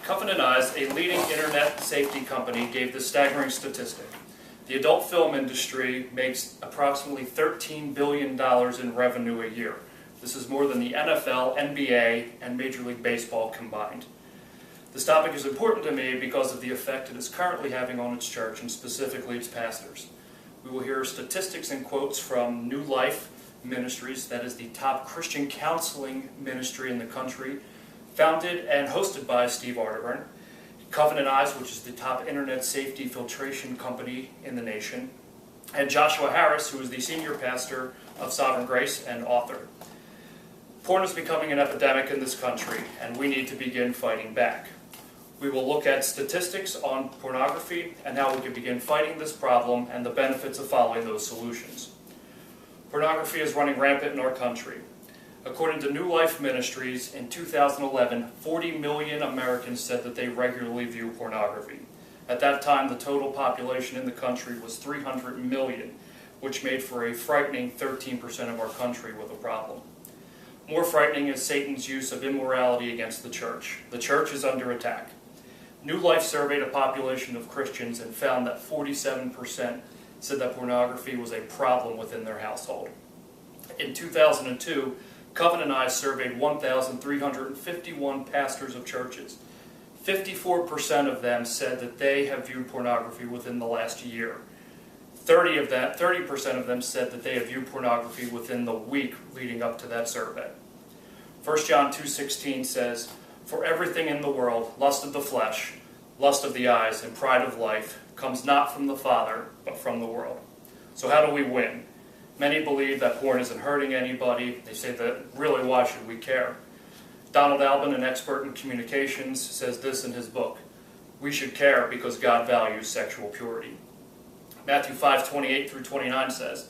Covenant Eyes, a leading internet safety company, gave this staggering statistic. The adult film industry makes approximately $13 billion in revenue a year. This is more than the NFL, NBA, and Major League Baseball combined. This topic is important to me because of the effect it is currently having on its church, and specifically its pastors. We will hear statistics and quotes from New Life Ministries, that is the top Christian counseling ministry in the country, founded and hosted by Steve Arterburn. Covenant Eyes, which is the top internet safety filtration company in the nation, and Joshua Harris, who is the senior pastor of Sovereign Grace and author. Porn is becoming an epidemic in this country, and we need to begin fighting back. We will look at statistics on pornography and how we can begin fighting this problem and the benefits of following those solutions. Pornography is running rampant in our country. According to New Life Ministries, in 2011, 40 million Americans said that they regularly view pornography. At that time, the total population in the country was 300 million, which made for a frightening 13% of our country with a problem. More frightening is Satan's use of immorality against the church. The church is under attack. New Life surveyed a population of Christians and found that 47% said that pornography was a problem within their household. In 2002, Covenant Eyes surveyed 1,351 pastors of churches. 54% of them said that they have viewed pornography within the last year. 30% of them said that they have viewed pornography within the week leading up to that survey. 1 John 2:16 says, "For everything in the world, lust of the flesh, lust of the eyes, and pride of life, comes not from the Father, but from the world." So how do we win? Many believe that porn isn't hurting anybody. They say that, really, why should we care? Donald Albin, an expert in communications, says this in his book: "We should care because God values sexual purity." Matthew 5:28 through 29 says,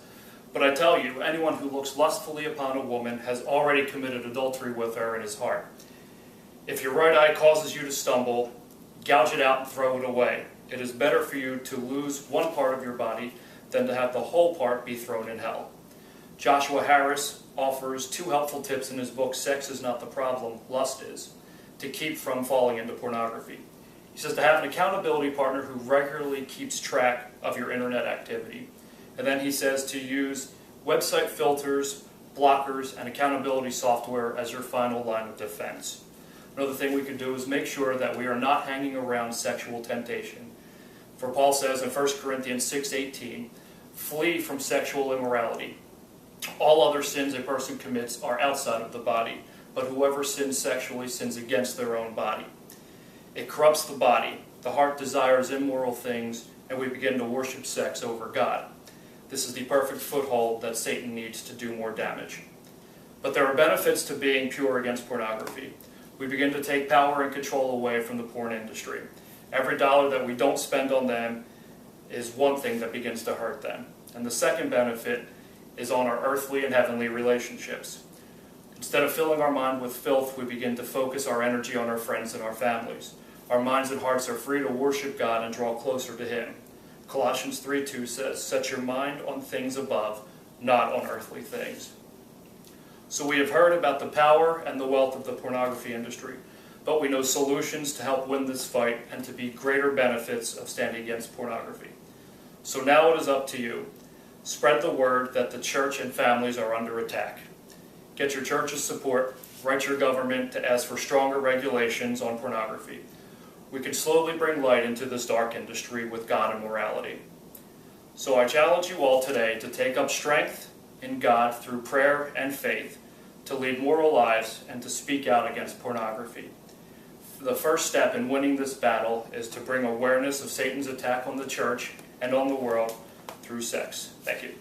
"But I tell you, anyone who looks lustfully upon a woman has already committed adultery with her in his heart. If your right eye causes you to stumble, gouge it out and throw it away. It is better for you to lose one part of your body than to have the whole part be thrown in hell." Joshua Harris offers 2 helpful tips in his book, "Sex is Not the Problem, Lust Is," to keep from falling into pornography. He says to have an accountability partner who regularly keeps track of your internet activity. And then he says to use website filters, blockers, and accountability software as your final line of defense. Another thing we can do is make sure that we are not hanging around sexual temptation. For Paul says in 1 Corinthians 6:18, "Flee from sexual immorality. All other sins a person commits are outside of the body, but whoever sins sexually sins against their own body." It corrupts the body. The heart desires immoral things, and we begin to worship sex over God. This is the perfect foothold that Satan needs to do more damage. But there are benefits to being pure against pornography. We begin to take power and control away from the porn industry. Every dollar that we don't spend on them is one thing that begins to hurt them. And the second benefit is on our earthly and heavenly relationships. Instead of filling our mind with filth, we begin to focus our energy on our friends and our families. Our minds and hearts are free to worship God and draw closer to Him. Colossians 3:2 says, "Set your mind on things above, not on earthly things." So we have heard about the power and the wealth of the pornography industry, but we know solutions to help win this fight and to be greater benefits of standing against pornography. So now it is up to you. Spread the word that the church and families are under attack. Get your church's support. Write your government to ask for stronger regulations on pornography. We can slowly bring light into this dark industry with God and morality. So I challenge you all today to take up strength in God through prayer and faith, to lead moral lives, and to speak out against pornography. The first step in winning this battle is to bring awareness of Satan's attack on the church and on the world through sex. Thank you.